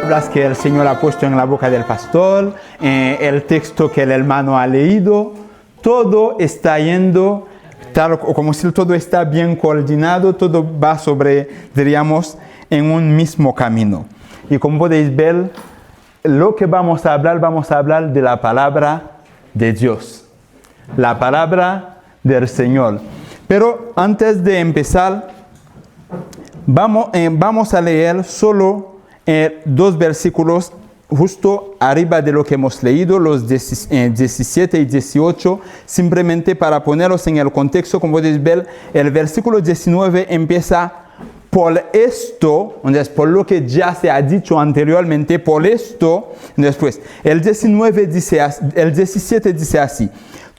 palabras que el Señor ha puesto en la boca del pastor, el texto que el hermano ha leído, todo está yendo tal como si todo está bien coordinado, todo va sobre, diríamos, en un mismo camino. Y como podéis ver, lo que vamos a hablar de la palabra de Dios, la palabra del Señor. Pero antes de empezar, vamos a leer solo dos versículos justo arriba de lo que hemos leído, los 17 y 18, simplemente para ponerlos en el contexto. Como podéis ver, el versículo 19 empieza por esto, entonces, por lo que ya se ha dicho anteriormente, por esto. Después, el 17 dice así: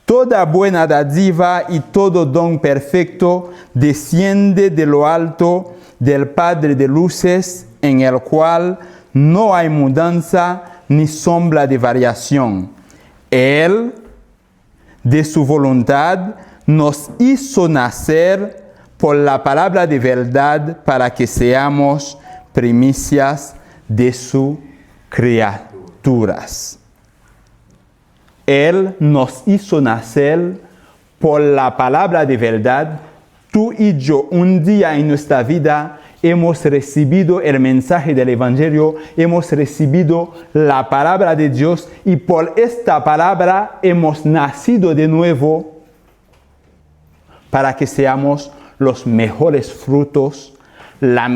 toda buena dádiva y todo don perfecto desciende de lo alto del Padre de luces, en el cual no hay mudanza ni sombra de variación. Él, de su voluntad, nos hizo nacer por la palabra de verdad para que seamos primicias de sus criaturas. Él nos hizo nacer por la palabra de verdad. Tú y yo, un día en nuestra vida, hemos recibido el mensaje del Evangelio, hemos recibido la palabra de Dios, y por esta palabra hemos nacido de nuevo para que seamos los mejores frutos, lo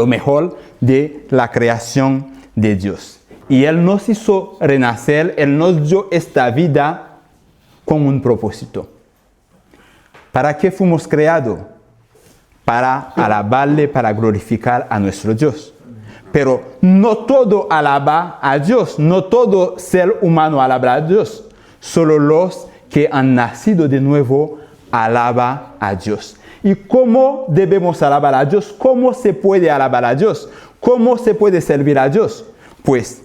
mejor de la creación de Dios. Y Él nos hizo renacer, Él nos dio esta vida con un propósito. ¿Para qué fuimos creados? Para alabarle, para glorificar a nuestro Dios. Pero no todo alaba a Dios, no todo ser humano alaba a Dios. Solo los que han nacido de nuevo alaba a Dios. ¿Y cómo debemos alabar a Dios? ¿Cómo se puede alabar a Dios? ¿Cómo se puede servir a Dios? Pues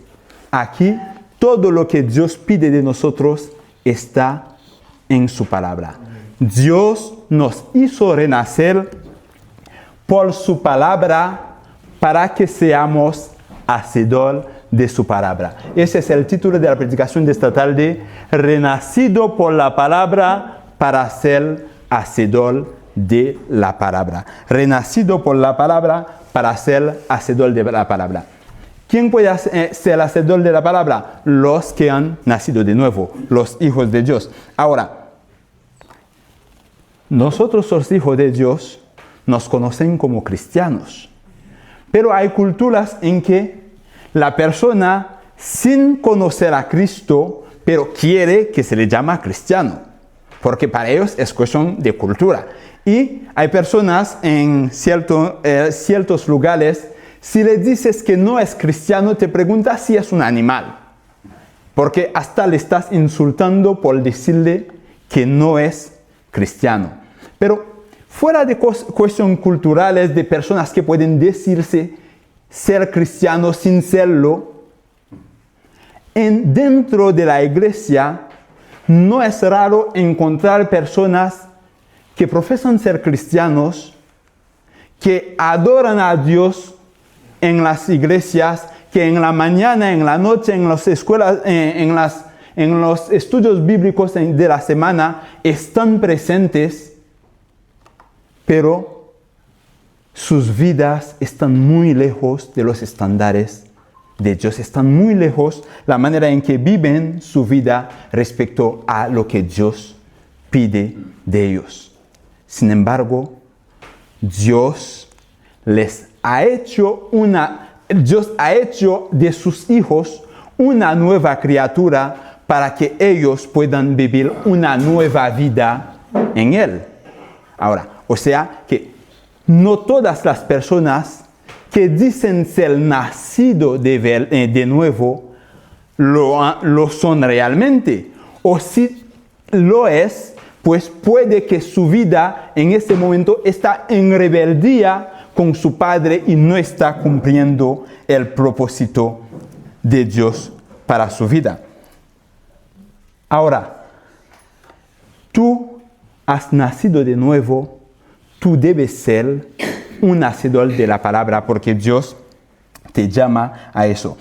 aquí todo lo que Dios pide de nosotros está en su palabra. Dios nos hizo renacer por su palabra para que seamos hacedor de su palabra. Ese es el título de la predicación de esta tarde: renacido por la palabra para ser hacedor de la palabra. Renacido por la palabra para ser hacedor de la palabra. ¿Quién puede ser hacedor de la palabra? Los que han nacido de nuevo, los hijos de Dios. Ahora, nosotros los hijos de Dios nos conocen como cristianos. Pero hay culturas en que la persona, sin conocer a Cristo, pero quiere que se le llame cristiano, porque para ellos es cuestión de cultura. Y hay personas en ciertos lugares, si le dices que no es cristiano, te pregunta si es un animal, porque hasta le estás insultando por decirle que no es cristiano. Pero fuera de cuestiones culturales de personas que pueden decirse ser cristianos sin serlo, dentro de la iglesia no es raro encontrar personas que profesan ser cristianos, que adoran a Dios en las iglesias, que en la mañana, en la noche, en las escuelas, en los estudios bíblicos de la semana están presentes, pero sus vidas están muy lejos de los estándares de Dios. Están muy lejos la manera en que viven su vida respecto a lo que Dios pide de ellos. Sin embargo, Dios ha hecho de sus hijos una nueva criatura para que ellos puedan vivir una nueva vida en Él. Ahora, o sea que no todas las personas que dicen ser nacidos de nuevo lo son realmente. O si lo es, pues puede que su vida en este momento está en rebeldía con su padre y no está cumpliendo el propósito de Dios para su vida. Ahora, tú has nacido de nuevo. Tú debes ser un hacedor de la palabra, porque Dios te llama a eso.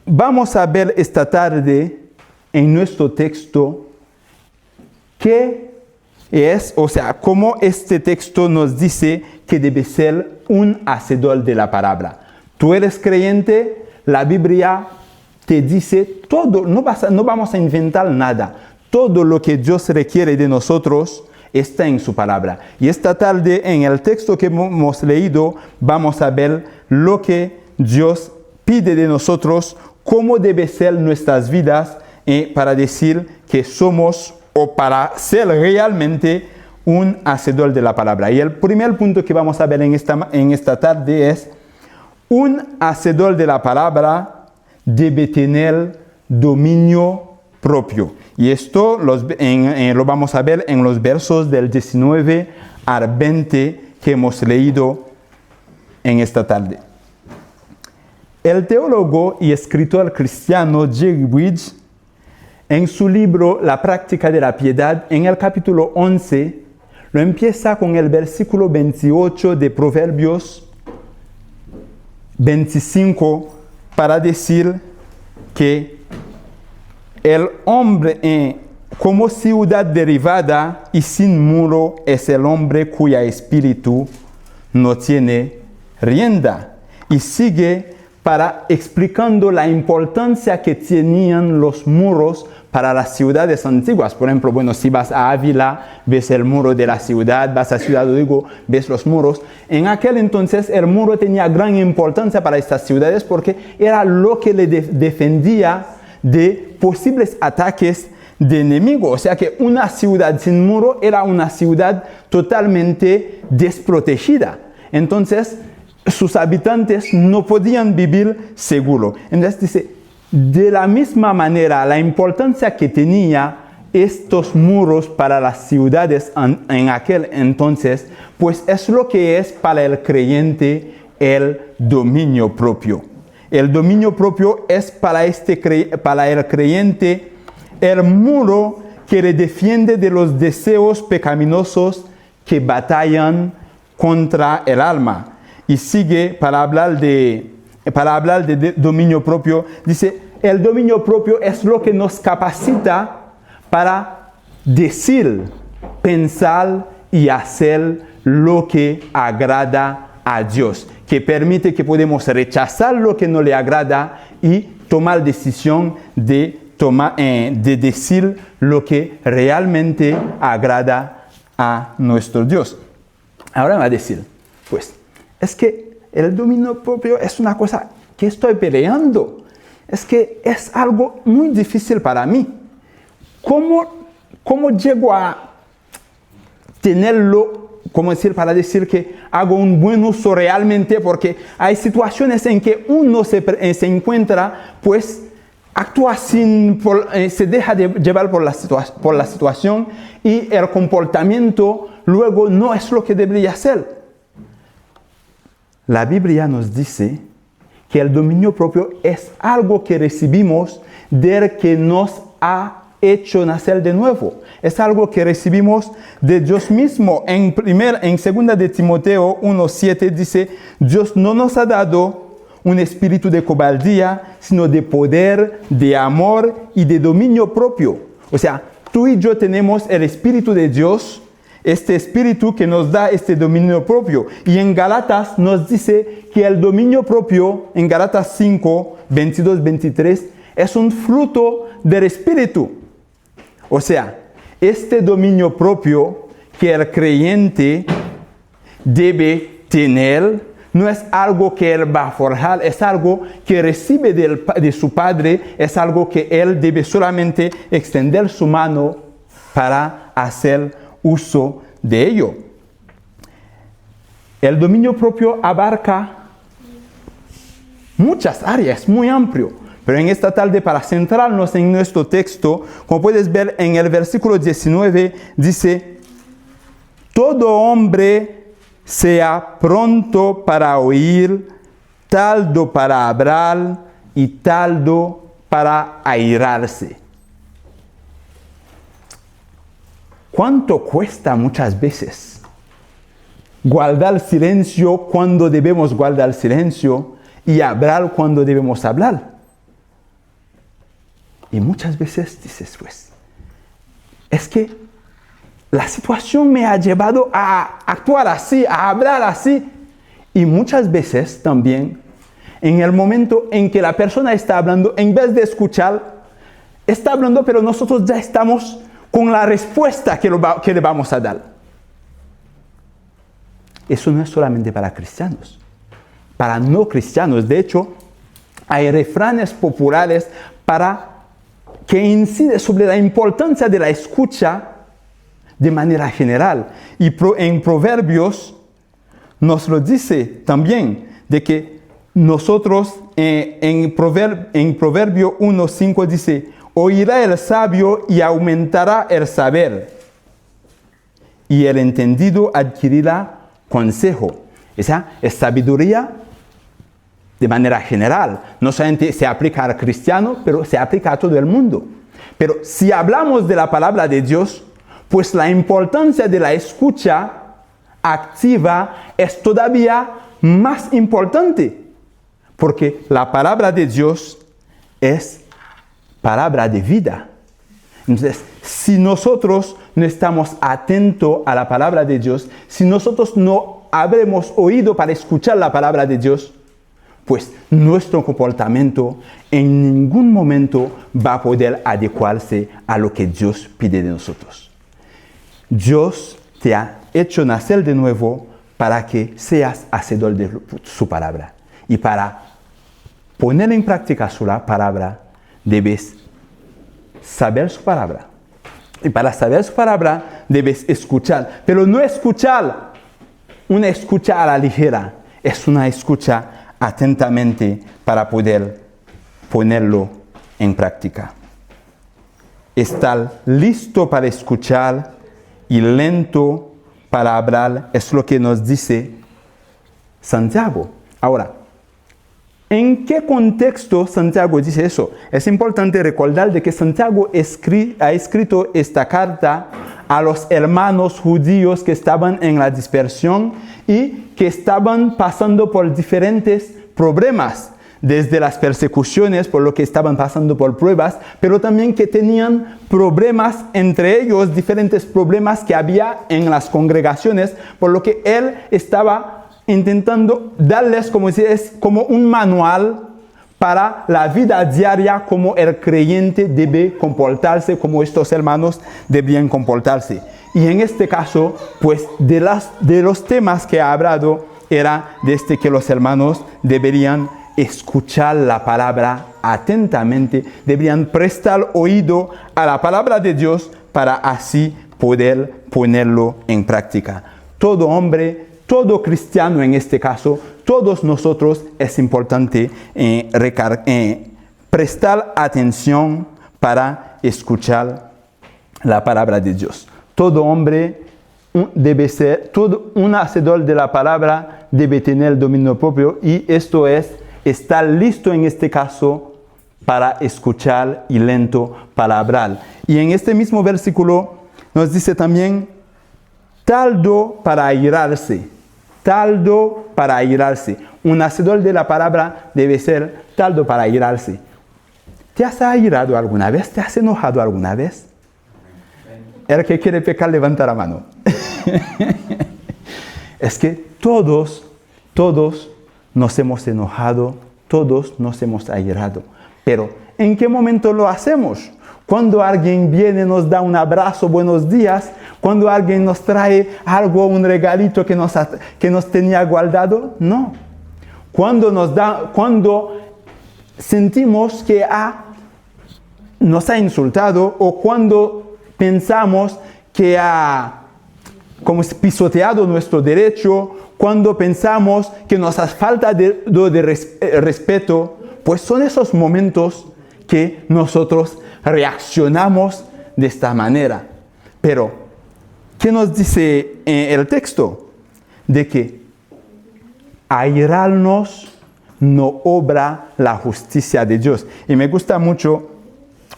Vamos a ver esta tarde en nuestro texto qué es, o sea, cómo este texto nos dice que debe ser un hacedor de la palabra. Tú eres creyente, la Biblia te dice todo, no vamos a inventar nada. Todo lo que Dios requiere de nosotros está en su palabra. Y esta tarde, en el texto que hemos leído, vamos a ver lo que Dios pide de nosotros, cómo debe ser nuestras vidas para decir que somos o para ser realmente un hacedor de la palabra. Y el primer punto que vamos a ver en esta tarde es: un hacedor de la palabra debe tener dominio propio. Y esto lo vamos a ver en los versos del 19 al 20 que hemos leído en esta tarde. El teólogo y escritor cristiano Jerry Bridges, en su libro La práctica de la piedad, en el capítulo 11, lo empieza con el versículo 28 de Proverbios 25 para decir que el hombre como ciudad derribada y sin muro es el hombre cuya espíritu no tiene rienda. Y sigue explicando la importancia que tenían los muros para las ciudades antiguas. Por ejemplo, si vas a Ávila, ves el muro de la ciudad, vas a Ciudad Rodrigo, ves los muros. En aquel entonces el muro tenía gran importancia para estas ciudades porque era lo que le defendía de posibles ataques de enemigos. O sea que una ciudad sin muro era una ciudad totalmente desprotegida. Entonces, sus habitantes no podían vivir seguro. Entonces dice, de la misma manera, la importancia que tenía estos muros para las ciudades en aquel entonces, pues es lo que es para el creyente el dominio propio. El dominio propio es para el creyente el muro que le defiende de los deseos pecaminosos que batallan contra el alma. Y sigue para hablar de dominio propio. Dice, el dominio propio es lo que nos capacita para decir, pensar y hacer lo que agrada a Dios, que permite que podemos rechazar lo que no le agrada y tomar decisión de decir lo que realmente agrada a nuestro Dios. Ahora me va a decir, pues, es que el dominio propio es una cosa que estoy peleando. Es que es algo muy difícil para mí. ¿Cómo llego a tenerlo, para decir que hago un buen uso realmente? Porque hay situaciones en que uno se encuentra, pues, actúa se deja de llevar por la situación y el comportamiento luego no es lo que debería ser. La Biblia nos dice que el dominio propio es algo que recibimos del que nos ha hecho nacer de nuevo. Es algo que recibimos de Dios mismo. En 2 de Timoteo 1:7 dice, Dios no nos ha dado un espíritu de cobardía, sino de poder, de amor y de dominio propio. O sea, tú y yo tenemos el espíritu de Dios, este espíritu que nos da este dominio propio. Y en Gálatas nos dice que el dominio propio, en Gálatas 5, 22, 23, es un fruto del espíritu. O sea, este dominio propio que el creyente debe tener no es algo que él va a forjar, es algo que recibe de su Padre, es algo que él debe solamente extender su mano para hacer uso de ello. El dominio propio abarca muchas áreas, muy amplio. Pero en esta tarde, para centrarnos en nuestro texto, como puedes ver en el versículo 19, dice, todo hombre sea pronto para oír, tardo para hablar y tardo para airarse. ¿Cuánto cuesta muchas veces guardar silencio cuando debemos guardar silencio y hablar cuando debemos hablar. Y muchas veces dices, pues, es que la situación me ha llevado a actuar así, a hablar así. Y muchas veces también, en el momento en que la persona está hablando, en vez de escuchar, está hablando, pero nosotros ya estamos con la respuesta que le vamos a dar. Eso no es solamente para cristianos, para no cristianos. De hecho, hay refranes populares que inciden sobre la importancia de la escucha de manera general. Y en Proverbios nos lo dice también, de que nosotros, en Proverbio 1:5 dice, oirá el sabio y aumentará el saber, y el entendido adquirirá consejo. Esa es sabiduría de manera general. No solamente se aplica al cristiano, pero se aplica a todo el mundo. Pero si hablamos de la palabra de Dios, pues la importancia de la escucha activa es todavía más importante, porque la palabra de Dios es palabra de vida. Entonces, si nosotros no estamos atentos a la palabra de Dios, si nosotros no habremos oído para escuchar la palabra de Dios, pues nuestro comportamiento en ningún momento va a poder adecuarse a lo que Dios pide de nosotros. Dios te ha hecho nacer de nuevo para que seas hacedor de su palabra. Y para poner en práctica su palabra, debes saber su palabra. Y para saber su palabra, debes escuchar. Pero no escuchar una escucha a la ligera. Es una escucha atentamente para poder ponerlo en práctica. Estar listo para escuchar y lento para hablar es lo que nos dice Santiago. Ahora, ¿en qué contexto Santiago dice eso? Es importante recordar de que Santiago ha escrito esta carta a los hermanos judíos que estaban en la dispersión y que estaban pasando por diferentes problemas, desde las persecuciones, por lo que estaban pasando por pruebas, pero también que tenían problemas entre ellos, diferentes problemas que había en las congregaciones, por lo que él estaba intentando darles como un manual para la vida diaria, como el creyente debe comportarse, como estos hermanos debían comportarse. Y en este caso, pues de los temas que ha hablado era desde que los hermanos deberían escuchar la palabra atentamente, deberían prestar oído a la palabra de Dios para así poder ponerlo en práctica. Todo hombre, todo cristiano en este caso, todos nosotros es importante prestar atención para escuchar la palabra de Dios. Todo hombre debe ser, todo un hacedor de la palabra debe tener dominio propio, y esto es estar listo en este caso para escuchar y lento para hablar. Y en este mismo versículo nos dice también tardo para airarse. Tardo para airarse. Un hacedor de la palabra debe ser tardo para airarse. ¿Te has airado alguna vez? ¿Te has enojado alguna vez? El que quiere pecar, levanta la mano. Es que todos nos hemos enojado, todos nos hemos airado. Pero, ¿en qué momento lo hacemos? Cuando alguien viene, nos da un abrazo, buenos días. Cuando alguien nos trae algo, un regalito que nos tenía guardado. No. Cuando sentimos que nos ha insultado, o cuando pensamos que ha pisoteado nuestro derecho, cuando pensamos que nos hace falta de respeto, pues son esos momentos que nosotros reaccionamos de esta manera. Pero, ¿qué nos dice el texto? De que airarnos no obra la justicia de Dios. Y me gusta mucho,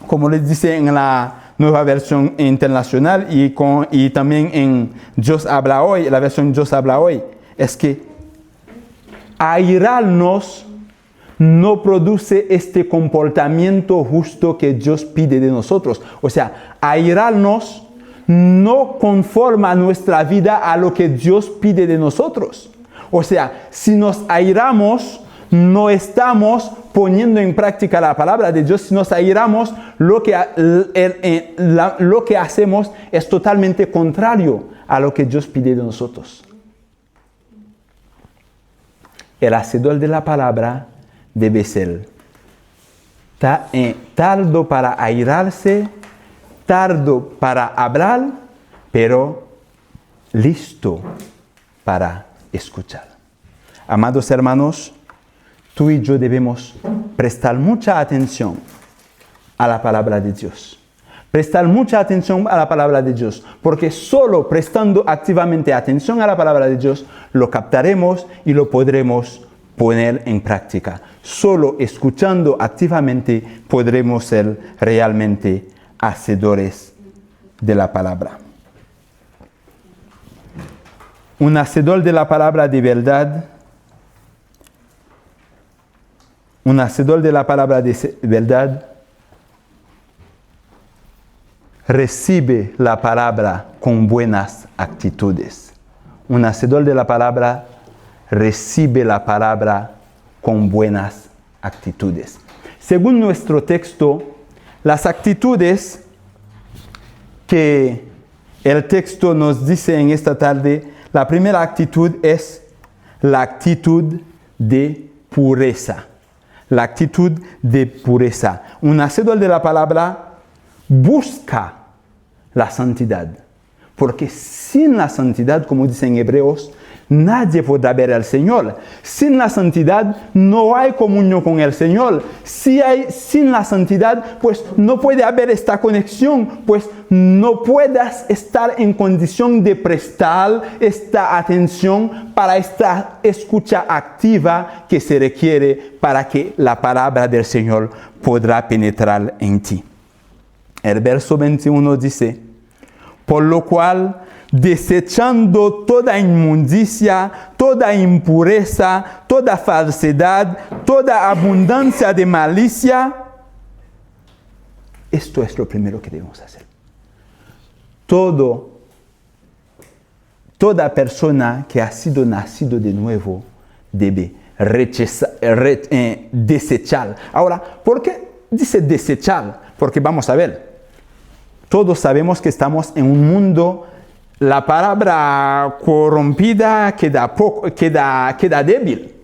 como les dice en la Nueva Versión Internacional y también en Dios habla hoy, la versión Dios habla hoy, es que airarnos no produce este comportamiento justo que Dios pide de nosotros. O sea, airarnos no conforma nuestra vida a lo que Dios pide de nosotros. O sea, si nos airamos, no estamos poniendo en práctica la palabra de Dios. Si nos airamos, lo que hacemos es totalmente contrario a lo que Dios pide de nosotros. El hacedor de la palabra debe ser tardo para airarse, tardo para hablar, pero listo para escuchar. Amados hermanos, tú y yo debemos prestar mucha atención a la palabra de Dios. Prestar mucha atención a la palabra de Dios, porque solo prestando activamente atención a la palabra de Dios, lo captaremos y lo podremos poner en práctica. Solo escuchando activamente podremos ser realmente hacedores de la palabra. Un hacedor de la palabra de verdad, un hacedor de la palabra de verdad, recibe la palabra con buenas actitudes. Un hacedor de la palabra recibe la palabra con buenas actitudes. Según nuestro texto, las actitudes que el texto nos dice en esta tarde, la primera actitud es la actitud de pureza. La actitud de pureza. Un hacedor de la palabra busca la santidad. Porque sin la santidad, como dicen Hebreos, nadie podrá ver al Señor. Sin la santidad no hay comunión con el Señor. Sin la santidad, pues no puede haber esta conexión, pues no puedas estar en condición de prestar esta atención para esta escucha activa que se requiere para que la palabra del Señor podrá penetrar en ti. El verso 21 dice, por lo cual, desechando toda inmundicia, toda impureza, toda falsedad, toda abundancia de malicia. Esto es lo primero que debemos hacer. Toda persona que ha sido nacido de nuevo debe desechar. Ahora, ¿por qué dice desechar? Porque vamos a ver, todos sabemos que estamos en un mundo. La palabra corrompida queda débil.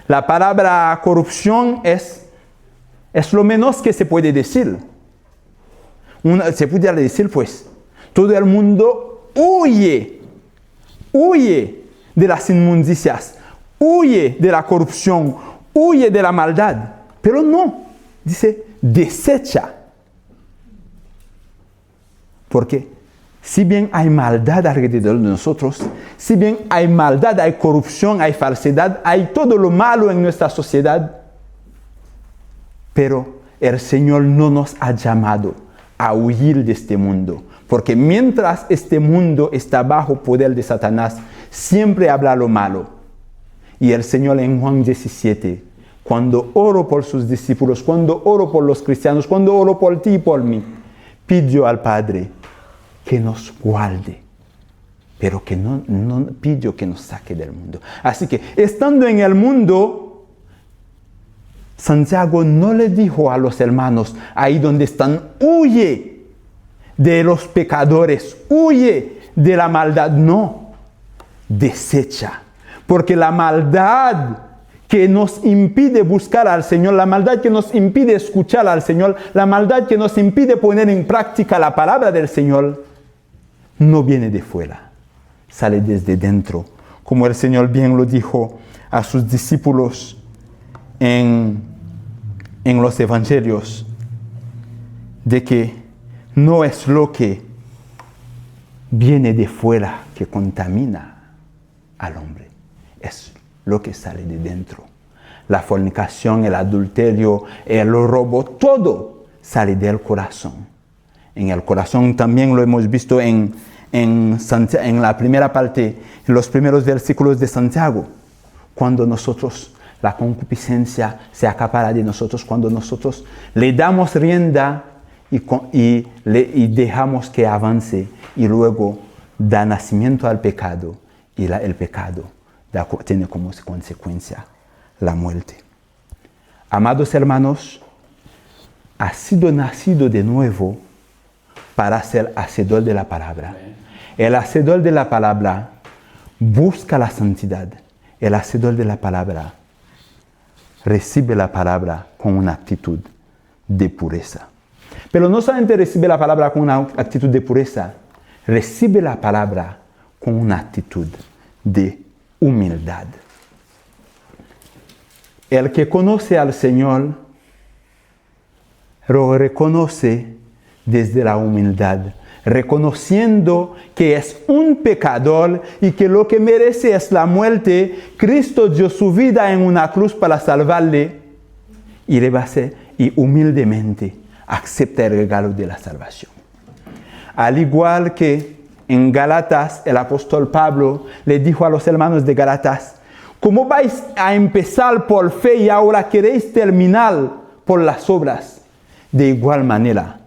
La palabra corrupción es lo menos que se puede decir. Se puede decir, pues, todo el mundo huye de las inmundicias, huye de la corrupción, huye de la maldad. Pero no, dice, desecha. ¿Por qué? Si bien hay maldad alrededor de nosotros, si bien hay maldad, hay corrupción, hay falsedad, hay todo lo malo en nuestra sociedad, pero el Señor no nos ha llamado a huir de este mundo, porque mientras este mundo está bajo poder de Satanás, siempre habla lo malo. Y el Señor en Juan 17, cuando oro por sus discípulos, cuando oro por los cristianos, cuando oro por ti y por mí, pidió al Padre que nos guarde, pero que no pidió que nos saque del mundo. Así que, estando en el mundo, Santiago no le dijo a los hermanos, ahí donde están, huye de los pecadores, huye de la maldad. No, desecha. Porque la maldad que nos impide buscar al Señor, la maldad que nos impide escuchar al Señor, la maldad que nos impide poner en práctica la palabra del Señor, no viene de fuera, sale desde dentro. Como el Señor bien lo dijo a sus discípulos en los evangelios, de que no es lo que viene de fuera que contamina al hombre, es lo que sale de dentro. La fornicación, el adulterio, el robo, todo sale del corazón. En el corazón también lo hemos visto en la primera parte, en los primeros versículos de Santiago, cuando nosotros la concupiscencia se acapara de nosotros cuando nosotros le damos rienda y dejamos que avance y luego da nacimiento al pecado y el pecado tiene como consecuencia la muerte. Amados hermanos, has sido nacido de nuevo para ser hacedor de la palabra. El hacedor de la palabra busca la santidad. El hacedor de la palabra recibe la palabra con una actitud de pureza. Pero no solamente recibe la palabra con una actitud de pureza, recibe la palabra con una actitud de humildad. El que conoce al Señor lo reconoce desde la humildad, reconociendo que es un pecador y que lo que merece es la muerte. Cristo dio su vida en una cruz para salvarle y humildemente acepta el regalo de la salvación. Al igual que en Gálatas, el apóstol Pablo le dijo a los hermanos de Gálatas: ¿cómo vais a empezar por fe y ahora queréis terminar por las obras? De igual manera,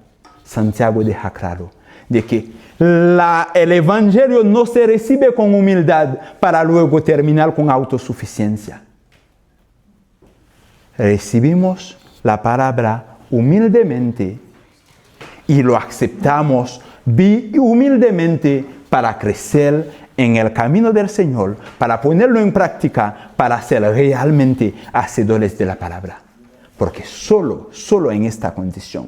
Santiago deja claro de que el evangelio no se recibe con humildad para luego terminar con autosuficiencia. Recibimos la palabra humildemente y lo aceptamos humildemente para crecer en el camino del Señor, para ponerlo en práctica, para ser realmente hacedores de la palabra. Porque solo en esta condición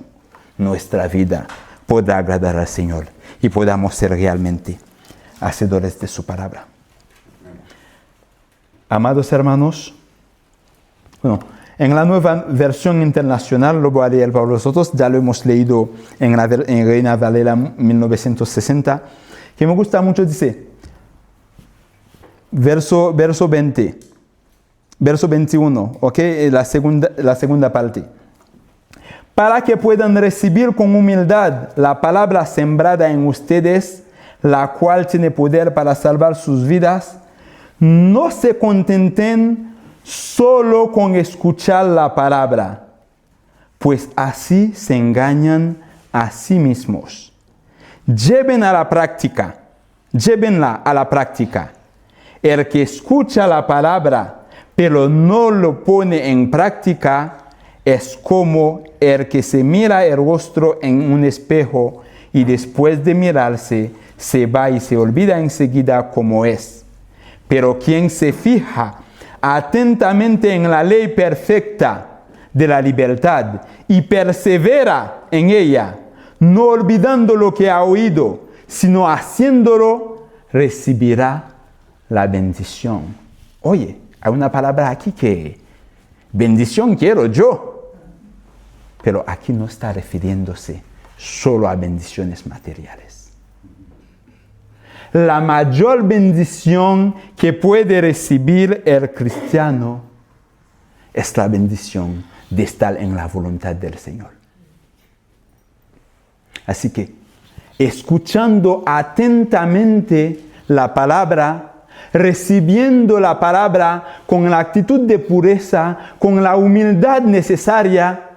nuestra vida podrá agradar al Señor y podamos ser realmente hacedores de su palabra. Amados hermanos, en la nueva versión internacional, lo voy a leer para vosotros, ya lo hemos leído en Reina Valera 1960, que me gusta mucho, dice, verso 20, verso 21, ¿ok? La segunda parte. Para que puedan recibir con humildad la palabra sembrada en ustedes, la cual tiene poder para salvar sus vidas, no se contenten solo con escuchar la palabra, pues así se engañan a sí mismos. Llévenla a la práctica. El que escucha la palabra, pero no lo pone en práctica, es como el que se mira el rostro en un espejo y después de mirarse, se va y se olvida enseguida cómo es. Pero quien se fija atentamente en la ley perfecta de la libertad y persevera en ella, no olvidando lo que ha oído, sino haciéndolo, recibirá la bendición. Oye, hay una palabra aquí que bendición quiero yo. Pero aquí no está refiriéndose solo a bendiciones materiales. La mayor bendición que puede recibir el cristiano es la bendición de estar en la voluntad del Señor. Así que, escuchando atentamente la palabra, recibiendo la palabra con la actitud de pureza, con la humildad necesaria,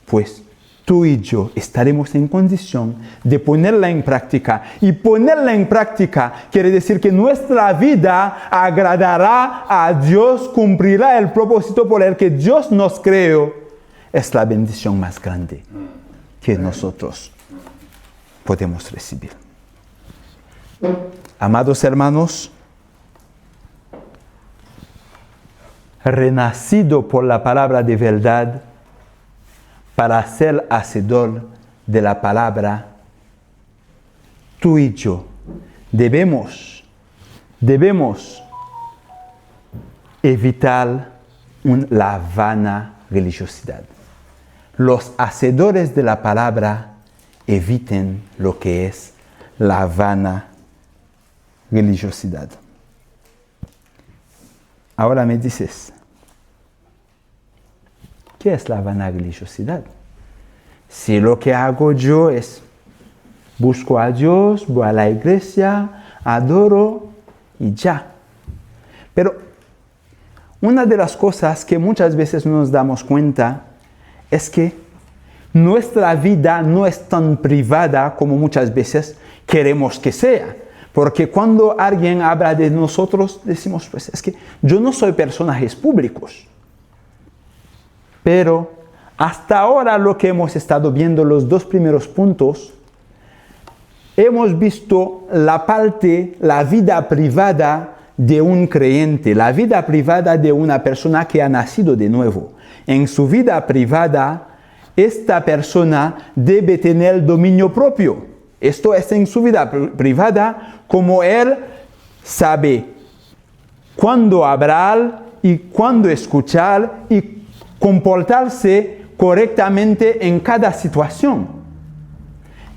pues tú y yo estaremos en condición de ponerla en práctica. Y ponerla en práctica quiere decir que nuestra vida agradará a Dios, cumplirá el propósito por el que Dios nos creó. Es la bendición más grande que nosotros podemos recibir. Amados hermanos, renacido por la palabra de verdad, para ser hacedor de la palabra, tú y yo debemos evitar la vana religiosidad. Los hacedores de la palabra eviten lo que es la vana religiosidad. Ahora me dices, ¿qué es la vana religiosidad? Si lo que hago yo es busco a Dios, voy a la iglesia, adoro y ya. Pero una de las cosas que muchas veces no nos damos cuenta es que nuestra vida no es tan privada como muchas veces queremos que sea. Porque cuando alguien habla de nosotros, decimos, pues es que yo no soy personajes públicos. Pero hasta ahora lo que hemos estado viendo, los dos primeros puntos, hemos visto la vida privada de un creyente, la vida privada de una persona que ha nacido de nuevo. En su vida privada, esta persona debe tener dominio propio. Esto es en su vida privada, como él sabe cuándo hablar y cuándo escuchar y comportarse correctamente en cada situación.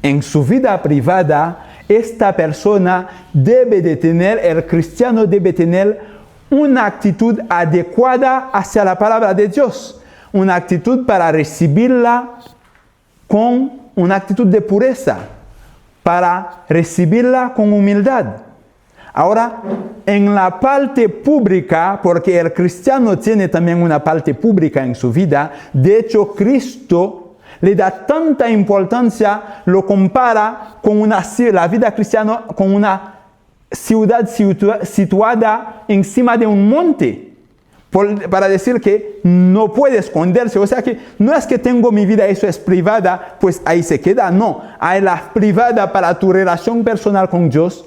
En su vida privada, esta persona el cristiano debe tener una actitud adecuada hacia la palabra de Dios, una actitud para recibirla con una actitud de pureza, para recibirla con humildad. Ahora, en la parte pública, porque el cristiano tiene también una parte pública en su vida, de hecho Cristo le da tanta importancia, lo compara con la vida cristiana con una ciudad situada encima de un monte, para decir que no puede esconderse. O sea que no es que tengo mi vida, eso es privada, pues ahí se queda. No, hay la privada para tu relación personal con Dios,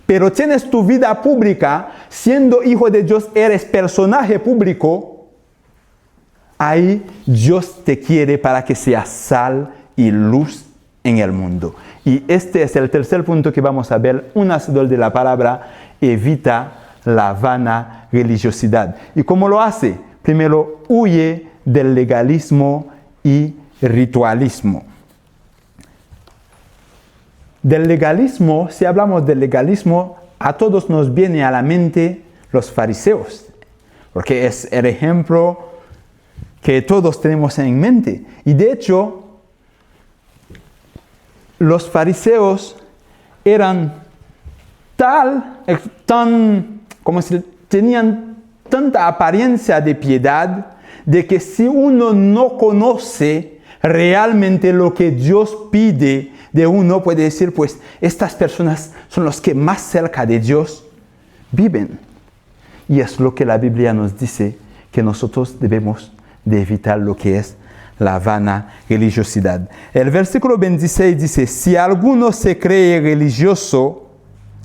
pero tienes tu vida pública, siendo hijo de Dios, eres personaje público. Ahí Dios te quiere para que seas sal y luz en el mundo. Y este es el tercer punto que vamos a ver. Un hacedor de la palabra evita la vana religiosidad. ¿Y cómo lo hace? Primero, huye del legalismo y ritualismo. Del legalismo, si hablamos del legalismo, a todos nos viene a la mente los fariseos, porque es el ejemplo que todos tenemos en mente. Y de hecho, los fariseos eran como si tenían tanta apariencia de piedad, de que si uno no conoce realmente lo que Dios pide de uno, puede decir, pues estas personas son los que más cerca de Dios viven. Y es lo que la Biblia nos dice, que nosotros debemos de evitar lo que es la vana religiosidad. El versículo 26 dice, si alguno se cree religioso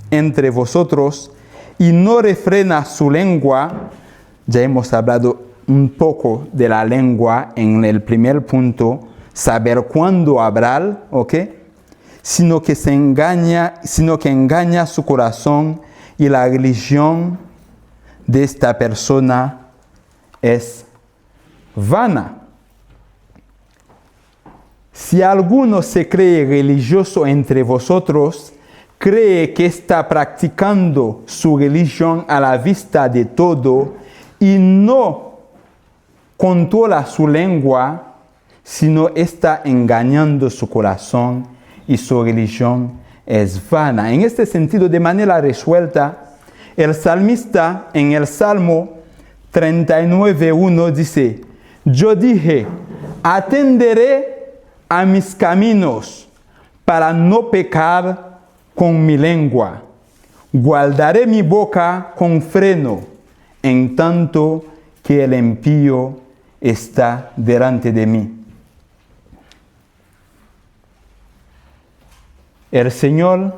entre vosotros y no refrena su lengua, ya hemos hablado un poco de la lengua en el primer punto, saber cuándo hablar, ¿ok? Sino que engaña su corazón, y la religión de esta persona es vana. Si alguno se cree religioso entre vosotros, cree que está practicando su religión a la vista de todo y no controla su lengua, sino está engañando su corazón y su religión es vana. En este sentido, de manera resuelta, el salmista en el Salmo 39:1 dice, yo dije, atenderé a mis caminos para no pecar con mi lengua. Guardaré mi boca con freno, en tanto que el impío está delante de mí. El Señor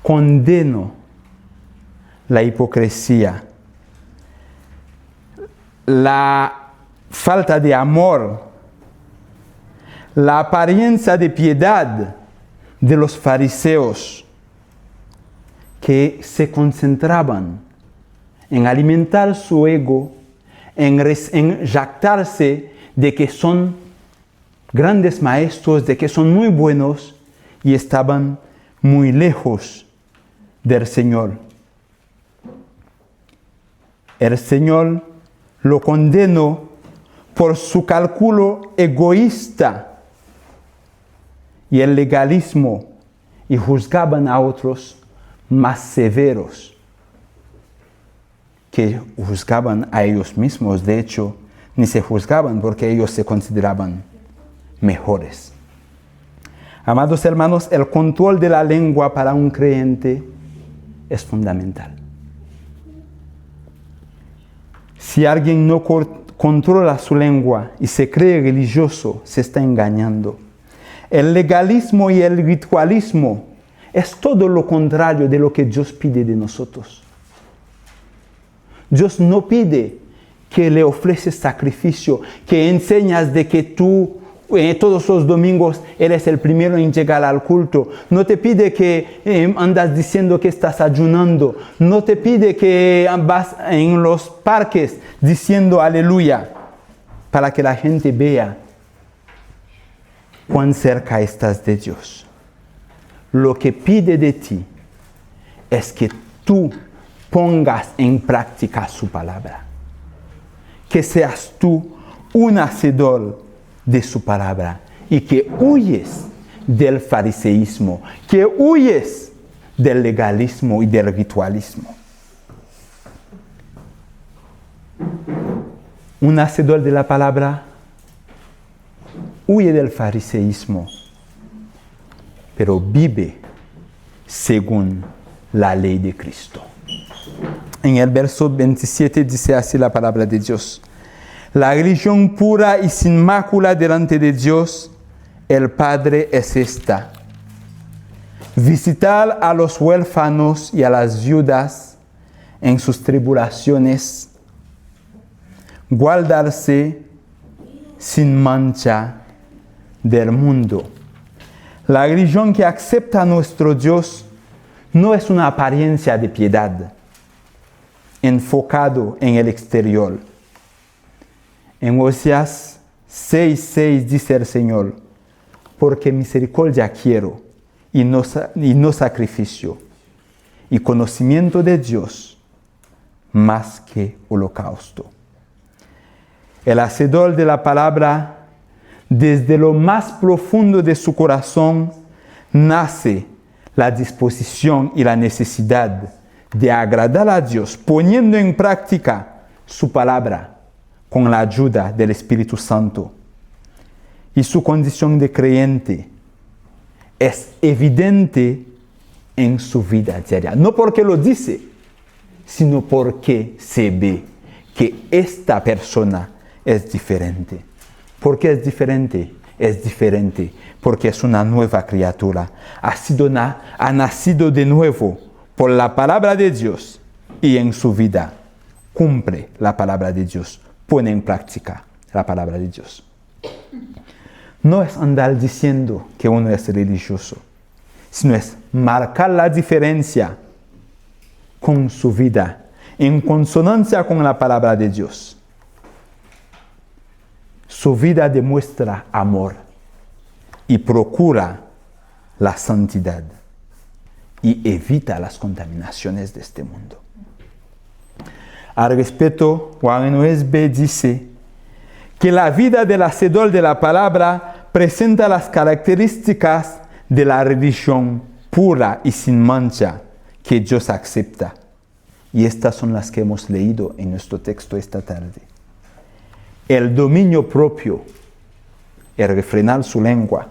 condena la hipocresía, la falta de amor, la apariencia de piedad de los fariseos, que se concentraban en alimentar su ego, en jactarse de que son grandes maestros, de que son muy buenos, y estaban muy lejos del Señor. El Señor lo condenó por su cálculo egoísta y el legalismo, y juzgaban a otros más severos. que juzgaban a ellos mismos. De hecho, ni se juzgaban porque ellos se consideraban mejores. Amados hermanos, el control de la lengua para un creyente es fundamental. Si alguien no controla su lengua y se cree religioso, se está engañando. El legalismo y el ritualismo es todo lo contrario de lo que Dios pide de nosotros. Dios no pide que le ofreces sacrificio, que enseñas de que tú todos los domingos eres el primero en llegar al culto. No te pide que andas diciendo que estás ayunando. No te pide que vas en los parques diciendo aleluya, para que la gente vea cuán cerca estás de Dios. Lo que pide de ti es que tú pongas en práctica su palabra. Que seas tú un hacedor de su palabra y que huyes del fariseísmo, que huyes del legalismo y del ritualismo. Un hacedor de la palabra huye del fariseísmo, pero vive según la ley de Cristo. En el verso 27 dice así la palabra de Dios: la religión pura y sin mácula delante de Dios, el Padre, es esta: visitar a los huérfanos y a las viudas en sus tribulaciones, guardarse sin mancha del mundo. La religión que acepta a nuestro Dios no es una apariencia de piedad enfocado en el exterior. En Oseas 6:6 dice el Señor: porque misericordia quiero y no sacrificio, y conocimiento de Dios más que holocausto. El hacedor de la palabra, desde lo más profundo de su corazón, nace la disposición y la necesidad de agradar a Dios, poniendo en práctica su palabra con la ayuda del Espíritu Santo. Y su condición de creyente es evidente en su vida diaria. No porque lo dice, sino porque se ve que esta persona es diferente. ¿Por qué es diferente? Es diferente porque es una nueva criatura. Ha nacido de nuevo por la palabra de Dios y en su vida cumple la palabra de Dios, pone en práctica la palabra de Dios. No es andar diciendo que uno es religioso, sino es marcar la diferencia con su vida, en consonancia con la palabra de Dios. Su vida demuestra amor y procura la santidad y evita las contaminaciones de este mundo. Al respecto, Warren Wiersbe dice que la vida del hacedor de la palabra presenta las características de la religión pura y sin mancha que Dios acepta. Y estas son las que hemos leído en nuestro texto esta tarde. El dominio propio, el refrenar su lengua,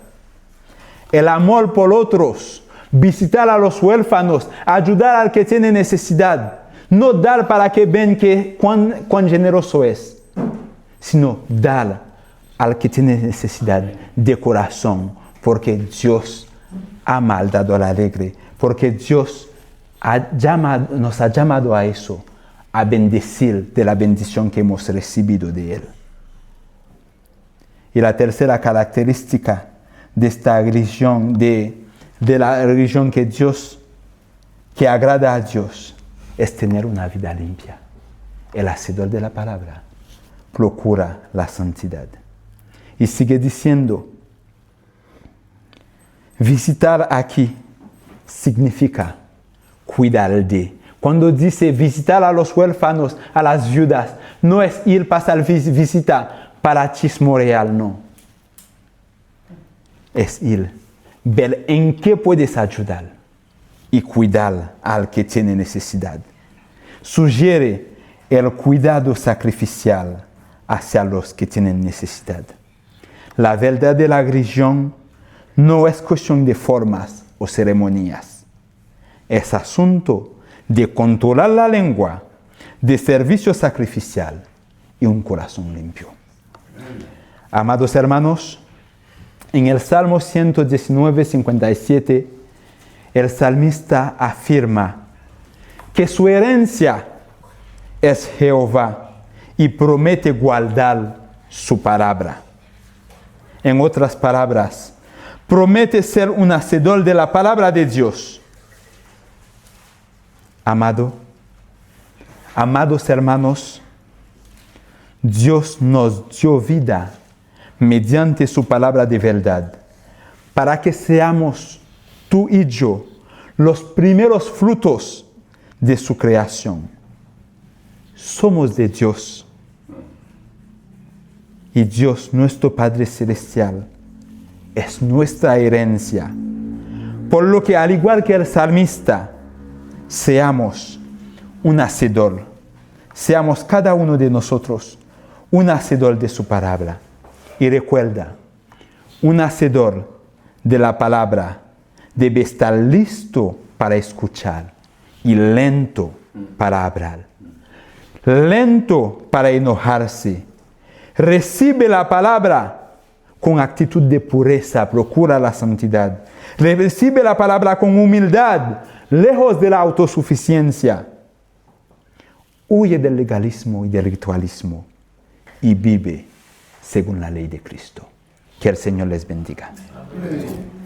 el amor por otros, visitar a los huérfanos, ayudar al que tiene necesidad, no dar para que vean que cuán generoso es, sino dar al que tiene necesidad de corazón, porque Dios ama al dador alegre, porque Dios nos ha llamado a eso, a bendecir de la bendición que hemos recibido de Él. Y la tercera característica de esta religión, de la religión que agrada a Dios, es tener una vida limpia. El hacedor de la palabra procura la santidad. Y sigue diciendo, visitar aquí significa cuidar de. Cuando dice visitar a los huérfanos, a las viudas, no es ir pasar visita para chismorear, no. Es ir, ver en qué puedes ayudar y cuidar al que tiene necesidad. Sugiere el cuidado sacrificial hacia los que tienen necesidad. La verdad de la religión no es cuestión de formas o ceremonias. Es asunto de controlar la lengua, de servicio sacrificial y un corazón limpio. Amados hermanos, en el Salmo 119, 57, el salmista afirma que su herencia es Jehová y promete guardar su palabra. En otras palabras, promete ser un hacedor de la palabra de Dios. Amados hermanos, Dios nos dio vida mediante su palabra de verdad, para que seamos tú y yo los primeros frutos de su creación. Somos de Dios. Y Dios, nuestro Padre Celestial, es nuestra herencia. Por lo que, al igual que el salmista, seamos un hacedor. Seamos cada uno de nosotros un hacedor de su palabra. Y recuerda, un hacedor de la palabra debe estar listo para escuchar y lento para hablar. Lento para enojarse. Recibe la palabra con actitud de pureza, procura la santidad. Recibe la palabra con humildad, lejos de la autosuficiencia. Huye del legalismo y del ritualismo y vive según la ley de Cristo. Que el Señor les bendiga. Amén.